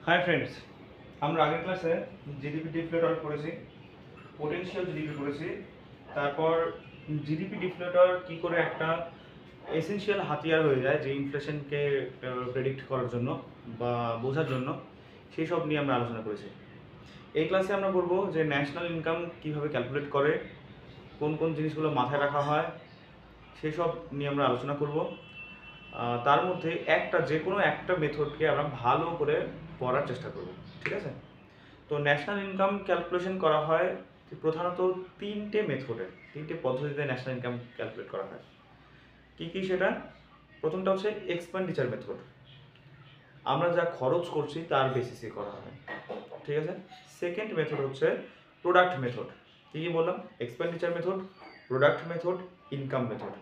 Hi friends, আমরা আগের ক্লাসে জিডিপি ডিফলেটর করেছি, পোটেনশিয়াল জিডিপি করেছি। তারপর জিডিপি ডিফলেটর কি করে একটা এসেনশিয়াল হাতিয়ার হয়ে যায় যে ইনফ্লেশনকে প্রেডিক্ট করার জন্য বা বোঝার জন্য, সেই সব নিয়ে আমরা আলোচনা করেছি। এই ক্লাসে আমরা করব যে ন্যাশনাল ইনকাম কিভাবে ক্যালকুলেট করে, কোন কোন জিনিসগুলো মাথায় রাখা হয়, সেই সব নিয়ে আমরা আলোচনা করব। তার মধ্যে যে কোনো একটা মেথডকে আমরা ভালো করে পড়ার চেষ্টা করব, ঠিক আছে? তো ন্যাশনাল ইনকাম ক্যালকুলেশন করা হয় প্রধানত তিনটে পদ্ধতিতে ন্যাশনাল ইনকাম ক্যালকুলেট করা হয়। কি কি সেটা? প্রথমটা হচ্ছে এক্সপেন্ডিচার মেথড, আমরা যা খরচ করছি তার বেসিসে করা হয়, ঠিক আছে? সেকেন্ড মেথড হচ্ছে প্রোডাক্ট মেথড। কি কি বললাম? Expenditure method, product method, income method.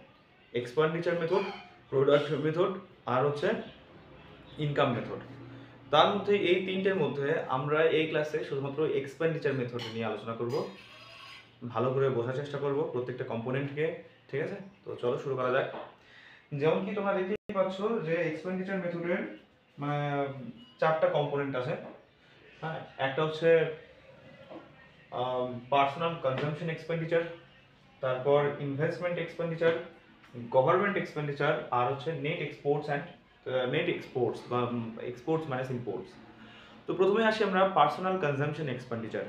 Expenditure method, product method আর হচ্ছে ইনকাম মেথড। তার মধ্যে এই তিনটের মধ্যে আমরা এই ক্লাসে শুধুমাত্র এক্সপেন্ডিচার মেথড নিয়ে আলোচনা করব, ভালো করে বোঝার চেষ্টা করব প্রত্যেকটা কম্পোনেন্টকে, ঠিক আছে? তো চলো শুরু করা যাক। যেমন কি তোমরা দেখতেই পাচ্ছ যে এক্সপেন্ডিচার মেথডের মানে চারটা কম্পোনেন্ট আছে। হ্যাঁ, একটা হচ্ছে পার্সোনাল কনজাম্পশন এক্সপেন্ডিচার, তারপর ইনভেস্টমেন্ট এক্সপেন্ডিচার, গভর্নমেন্ট এক্সপেন্ডিচার, আর হচ্ছে নেট এক্সপোর্টস বা এক্সপোর্টস মাইনাস ইম্পোর্টস। তো প্রথমে আসি আমরা পার্সোনাল কনজাম্পশন এক্সপেন্ডিচার।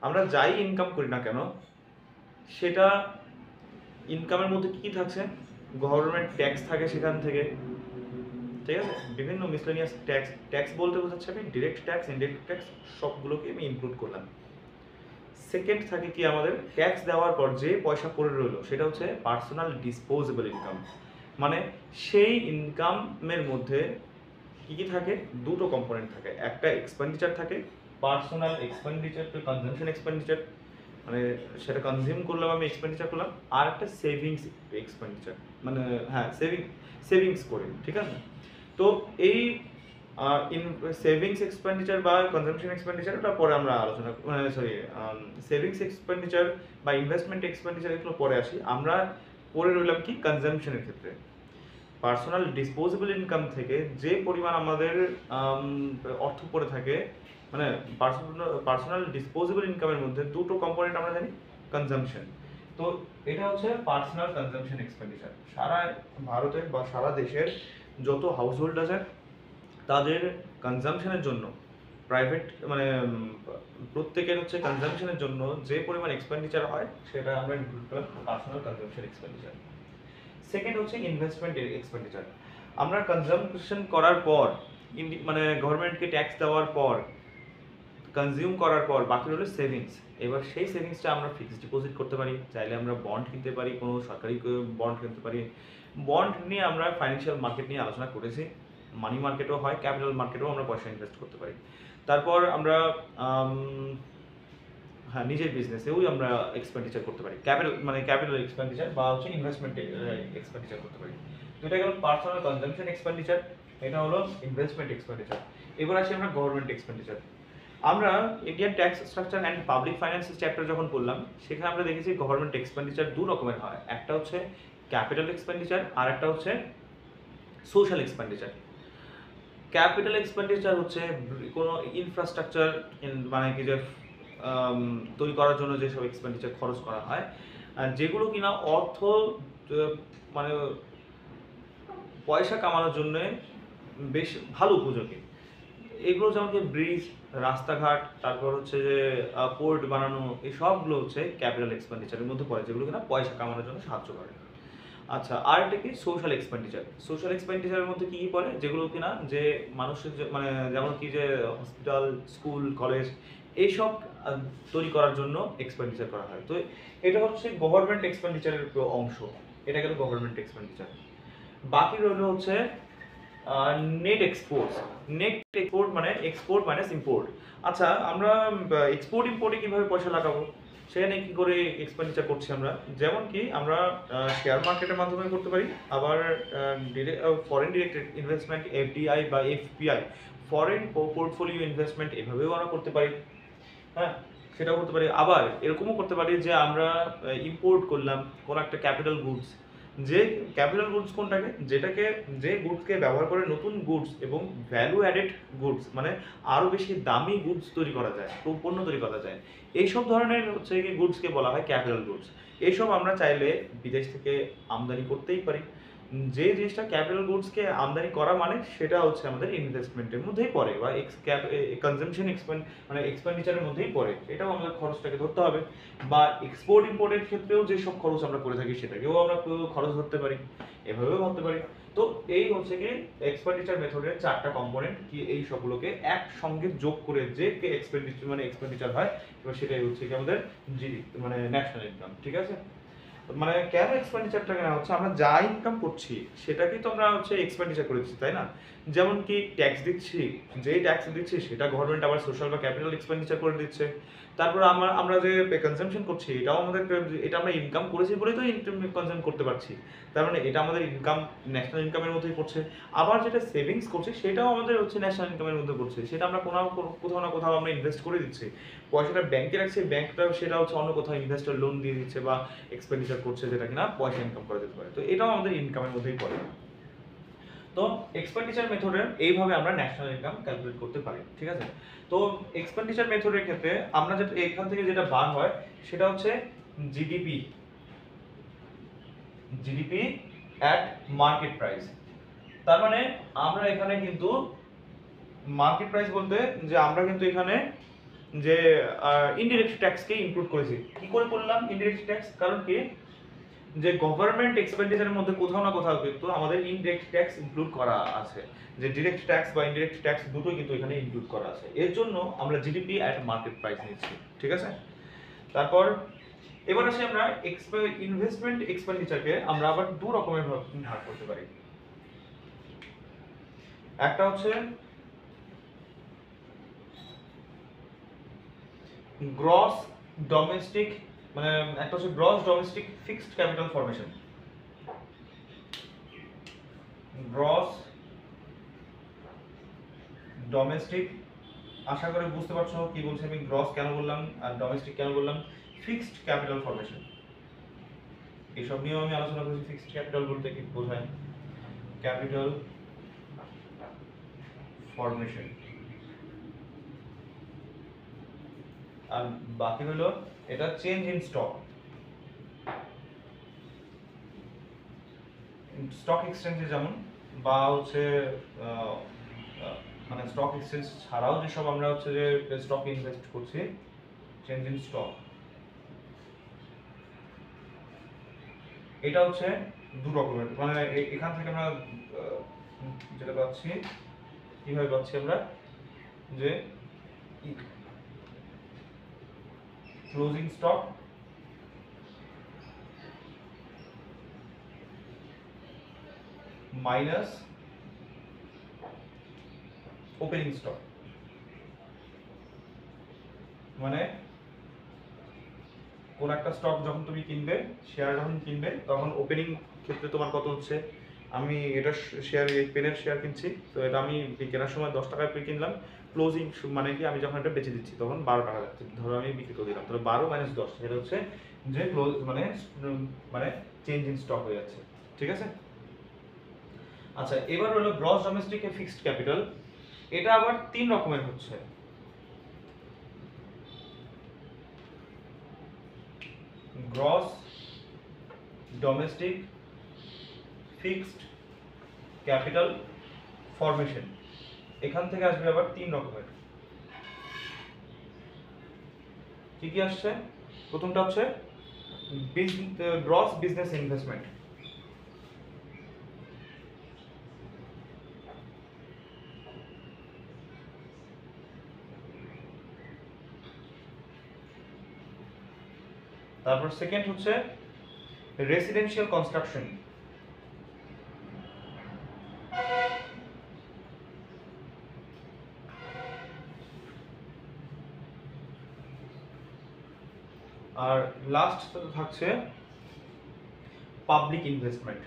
আমরা যাই ইনকাম করি না কেন, সেটা ইনকামের মধ্যে কি থাকছে? গভর্নমেন্ট ট্যাক্স থাকে সেখান থেকে, ঠিক আছে? বিভিন্ন মিসলেনিয়াস ট্যাক্স। ট্যাক্স বলতে বোঝাচ্ছে আমি ডিরেক্ট ট্যাক্স, ইনডিরেক্ট ট্যাক্স সবগুলোকে আমি ইনক্লুড করলাম। সেকেন্ড থাকে কি, আমাদের ট্যাক্স দেওয়ার পর যে পয়সা পড়ে রইলো সেটা হচ্ছে পার্সোনাল ডিসপোজেবল ইনকাম। মানে সেই ইনকামের মধ্যে কি কি থাকে? দুটো কম্পোনেন্ট থাকে, একটা এক্সপেন্ডিচার থাকে, personal expenditure to consumption expenditure, মানে সেটা কনজিউম করলাম আমি, এক্সপেন্ডিচার করলাম। আর একটা সেভিংস এক্সপেন্ডিচার, মানে হ্যাঁ সেভিংস করে, ঠিক আছে? তো এই সেভিংস এক্সপেন্ডিচার বা কনজাম্পশন এক্সপেন্ডিচার ওটা পরে আমরা আলোচনা, সেভিংস এক্সপেন্ডিচার বা ইনভেস্টমেন্ট এক্সপেন্ডিচার এগুলো পরে আসি। আমরা পরে রইলাম কি কনজাম্পশনের ক্ষেত্রে। পার্সোনাল ডিসপোজেবল ইনকাম থেকে যে পরিমাণ আমাদের অর্থ পড়ে থাকে, মানে পার্সোনাল ডিসপোজেবল ইনকামের মধ্যে দুটো কম্পোনেন্ট আমরা জানি, কনজাম্পশন। তো এটা হচ্ছে পার্সোনাল কনজাম্পশন এক্সপেন্ডিচার। সারা ভারতের বা সারা দেশের যত হাউস হোল্ড আছে তাদের কনজাম্পশনের জন্য প্রাইভেট মানে প্রত্যেকের হচ্ছে কনজাম্পশনের জন্য যে পরিমাণ এক্সপেন্ডিচার হয় সেটা আমরা ইনক্লুড করলাম পার্সোনাল কনজাম্পশন এক্সপেন্ডিচার। সেকেন্ড হচ্ছে ইনভেস্টমেন্ট এক্সপেন্ডিচার। আমরা কনজাম্পশন করার পর, মানে গভর্নমেন্টকে ট্যাক্স দেওয়ার পর, কনজিউম করার পর বাকি রইল সেভিংস। এবার সেই সেভিংসটা আমরা ফিক্সড ডিপোজিট করতে পারি, চাইলে আমরা বন্ড কিনতে পারি, কোনো সরকারি বন্ড কিনতে পারি। বন্ড নিয়ে আমরা ফাইন্যান্সিয়াল মার্কেট নিয়ে আলোচনা করেছি, মানি মার্কেটও হয়, ক্যাপিটাল মার্কেটেও আমরা পয়সা ইনভেস্ট করতে পারি। তারপর আমরা হ্যাঁ নিজের বিজনেসেও আমরা এক্সপেন্ডিচার করতে পারি, ক্যাপিটাল এক্সপেন্ডিচার বা হচ্ছে ইনভেস্টমেন্ট এক্সপেন্ডিচার করতে পারি। তো এটা গেল পার্সোনাল কনজাম্পশন এক্সপেন্ডিচার, এটা হলো ইনভেস্টমেন্ট এক্সপেন্ডিচার। এবার আসি আমরা গভর্নমেন্ট এক্সপেন্ডিচার। আমরা Indian tax structure and public finance chapter যখন পড়লাম, সেখানে আমরা দেখেছি গভর্নমেন্ট এক্সপেন্ডিচার দু রকমের হয়, একটা হচ্ছে ক্যাপিটাল এক্সপেন্ডিচার আর একটা হচ্ছে সোশ্যাল এক্সপেন্ডিচার। ক্যাপিটাল এক্সপেন্ডিচার হচ্ছে কোনো ইনফ্রাস্ট্রাকচার মানে কি যে তৈরি করার জন্য যেসব এক্সপেন্ডিচার খরচ করা হয়, যেগুলো কিনা অর্থ মানে পয়সা কামানোর জন্য বেশ ভালো উপযোগী। এগুলো যেমন কি ব্রিজ, রাস্তাঘাট, তারপর হচ্ছে যে পোর্ট বানানো, এই সবগুলো হচ্ছে ক্যাপিটাল এক্সপেন্ডিচারের মধ্যে পড়ে, যেগুলো কিনা পয়সা কামানোর জন্য সাহায্য করে। আচ্ছা, আর একটা কি সোশ্যাল এক্সপেন্ডিচার। সোশ্যাল এক্সপেন্ডিচারের মধ্যে কি কি পড়ে? যেগুলো কিনা যে মানুষের মানে যেমন কি যে হসপিটাল, স্কুল, কলেজ এইসব তৈরি করার জন্য এক্সপেন্ডিচার করা হয়। তো এটা হচ্ছে গভর্নমেন্ট এক্সপেন্ডিচারের অংশ, এটা গেল গভর্নমেন্ট এক্সপেন্ডিচার। বাকি রইল হচ্ছে নেট এক্সপোর্টস। নেট এক্সপোর্ট মানে এক্সপোর্ট মাইনাস ইম্পোর্ট। আচ্ছা, আমরা এক্সপোর্ট ইম্পোর্টে কিভাবে পয়সা লাগাবো, সেখানে কি করে এক্সপেন্ডিচার করছি আমরা? যেমন কি আমরা শেয়ার মার্কেটের মাধ্যমে করতে পারি, আবার ফরেন ডিরেক্ট ইনভেস্টমেন্ট এফডিআই বা এফপিআই, ফরেন পোর্টফোলিও ইনভেস্টমেন্ট, এভাবেও আমরা করতে পারি। হ্যাঁ, সেটাও করতে পারি। আবার এরকমও করতে পারি যে আমরা ইম্পোর্ট করলাম কোনো একটা ক্যাপিটাল গুডস, যে ক্যাপিটাল গুডস কোনটাকে, যেটাকে যে গুডসকে ব্যবহার করে নতুন গুডস এবং ভ্যালু অ্যাডেড গুডস মানে আরো বেশি দামি গুডস তৈরি করা যায়, পণ্য তৈরি করা যায়, এইসব ধরনের হচ্ছে কি গুডসকে বলা হয় ক্যাপিটাল গুডস। এইসব আমরা চাইলে বিদেশ থেকে আমদানি করতেই পারি। যে জিনিসটা ক্যাপিটাল গুডসকে আমদানি করা মানে সেটা হচ্ছে আমাদের ইনভেস্টমেন্টের মধ্যেই পড়ে বা কনজাম্পশন মানে এক্সপেন্ডিচারের মধ্যেই পড়ে, এটাও আমাদের খরচটাকে ধরতে হবে। বা এক্সপোর্ট ইম্পোর্টের ক্ষেত্রেও যেসব খরচ আমরা করে থাকি সেটাকেও আমরা খরচ ধরতে পারি, এভাবেও ধরতে পারি। তো এই হচ্ছে কি এক্সপেন্ডিচার মেথডের 4টা কম্পোনেন্ট, কি এই সবগুলোকে একসঙ্গে যোগ করে যে এক্সপেন্ডিচার হয়, এবার সেটাই হচ্ছে কি আমাদের জিডি মানে ন্যাশনাল ইনকাম। ঠিক আছে, মানে কেন এক্সপেন্ডিচারটা কেন হচ্ছে, আমরা যা ইনকাম করছি সেটাকেই তো আমরা হচ্ছে এক্সপেন্ডিচার করে দিচ্ছি, তাই না? যেমন কি ট্যাক্স দিচ্ছি, যেই ট্যাক্স দিচ্ছি সেটা গভর্নমেন্ট আবার সোশ্যাল বা ক্যাপিটাল এক্সপেন্ডিচার করে দিচ্ছে। তারপর আমরা যে কনজাম্পশন করছি এটাও আমাদের, এটা আমরা ইনকাম করেছি বলেই তো কনজাম করতে পারছি, তার মানে এটা আমাদের ইনকাম ন্যাশনাল ইনকামের মধ্যেই পড়ছে। আবার যেটা সেভিংস করছি সেটাও আমাদের হচ্ছে ন্যাশনাল ইনকামের মধ্যে পড়ছে, সেটা আমরা কোথাও না কোথাও আমরা ইনভেস্ট করে দিচ্ছি। পয়সাটা ব্যাংকে রাখছে, ব্যাংকটাও সেটা হচ্ছে অন্য কোথাও ইনভেস্টর লোন দিয়ে দিচ্ছে বা এক্সপেন্ডিচার করছে, যেটা কিনা পয়সা ইনকাম করা যেতে পারে। তো এটাও আমাদের ইনকামের মধ্যেই পড়ে। তো এক্সপেন্ডিচার মেথডের এইভাবে আমরা ন্যাশনাল ইনকাম ক্যালকুলেট করতে পারি। ঠিক আছে, তো এক্সপেন্ডিচার মেথডের ক্ষেত্রে আমরা যেটা এখান থেকে যেটা বার হয় সেটা হচ্ছে GDP, GDP at market price. তার মানে আমরা এখানে কিন্তু মার্কেট প্রাইস বলতে যে আমরা কিন্তু এখানে যে ইনডিরেক্ট ট্যাক্সকে ইনক্লুড করেছি। কি করে করলাম ইনডিরেক্ট ট্যাক্স? কারণ কি যে গভর্নমেন্ট এক্সপেন্ডিচারের মধ্যে কোথাও না কোথাও কিন্তু আমাদের ইনডিরেক্ট ট্যাক্স ইনক্লুড করা আছে, যে ডিরেক্ট ট্যাক্স বা ইনডিরেক্ট ট্যাক্স দুটোই কিন্তু এখানে ইনক্লুড করা আছে। এর জন্য আমরা জিডিপি অ্যাট মার্কেট প্রাইস নিচ্ছি। ঠিক আছে, তারপর এবার আসি আমরা ইনভেস্টমেন্ট এক্সপেন্ডিচারকে আমরা আবার দু রকমের ভাগ করতে পারি। একটা হচ্ছে গ্রস ডোমেস্টিক, মানে একটা হচ্ছে gross domestic fixed capital formation. Gross domestic, আশা করি বুঝতে পারছো কি বলছি আমি, গ্রস কেন বললাম আর ডোমেস্টিক কেন বললাম। ফিক্সড ক্যাপিটাল ফরমেশন, এসব নিয়েও আমি আলোচনা করেছি। ফিক্সড ক্যাপিটাল বলতে কি বোঝায়, ক্যাপিটাল ফরমেশন। আর বাকি হলো এটা চেঞ্জ ইন স্টক, স্টক এক্সচেঞ্জে যেমন, বা হচ্ছে মানে স্টক এক্সচেঞ্জ ছাড়াও যেসব আমরা হচ্ছে যে স্টক ইনভেস্ট করছি, চেঞ্জ ইন স্টক, এটা হচ্ছে দু রকমের। মানে এখান থেকে আমরা যেটা পাচ্ছি, কিভাবে পাচ্ছি আমরা, যে closing stock minus opening stock. মানে কোন একটা স্টক যখন তুমি কিনবে, শেয়ার যখন কিনবে, তখন ওপেনিং ক্ষেত্রে তোমার কত হচ্ছে, আমি এটা শেয়ার, এই পেনের শেয়ার কিনছি, তো এটা আমি কেনার সময় 10 টাকায় কিনলাম, ক্লোজিং মানে কি আমি যখন এটা বেচে দিচ্ছি তখন 12 টাকা যাচ্ছে, ধরো আমি বিক্রি করে দিলাম, তাহলে 12 মাইনাস 10 এটা হচ্ছে যে ক্লোজ মানে মানে চেঞ্জ ইন স্টক হয়ে যাচ্ছে। ঠিক আছে, আচ্ছা এবার হলো গ্রস ডোমেস্টিক এ ফিক্সড ক্যাপিটাল। এটা আবার তিন রকমের হচ্ছে। Gross domestic fixed capital formation, এখান থেকে আসবে আবার তিন রকমের। কি কি আসছে? প্রথমটা হচ্ছে গ্রস বিজনেস ইনভেস্টমেন্ট, তারপর সেকেন্ড হচ্ছে রেসিডেন্সিয়াল কনস্ট্রাকশন, আর লাস্ট থাকছে পাবলিক ইনভেস্টমেন্ট।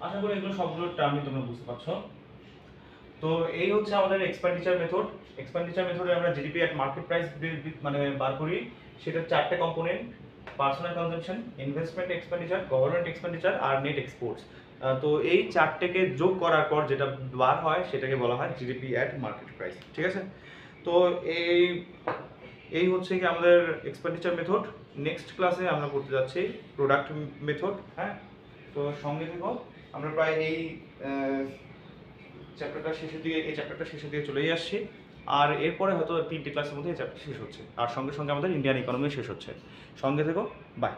আশা করি এগুলো সবগুলো টার্মই তোমরা বুঝতে পারছো। তো এই হচ্ছে আমাদের এক্সপেন্ডিচার মেথড। এক্সপেন্ডিচার মেথডে আমরা জিডিপি অ্যাট মার্কেট প্রাইস মানে বার করি। সেটা 4টে component: personal consumption, investment expenditure, government expenditure আর নেট এক্সপোর্টস। তো এই 4টেকে যোগ করার পর যেটা বার হয় সেটাকে বলা হয় জিডিপি অ্যাট মার্কেট প্রাইস। ঠিক আছে? তো এই হচ্ছে কি আমাদের এক্সপেন্ডিচার মেথড। নেক্সট ক্লাসে আমরা করতে যাচ্ছি প্রোডাক্ট মেথড। হ্যাঁ, তো সঙ্গে থেকো। আমরা প্রায় এই চ্যাপ্টারটা শেষের দিকে চলেই আসছি। আর এরপরে হয়তো 3টে ক্লাসের মধ্যে এই চ্যাপ্টার শেষ হচ্ছে, আর সঙ্গে সঙ্গে আমাদের ইন্ডিয়ান ইকোনমি শেষ হচ্ছে। সঙ্গে থেকো, বাই।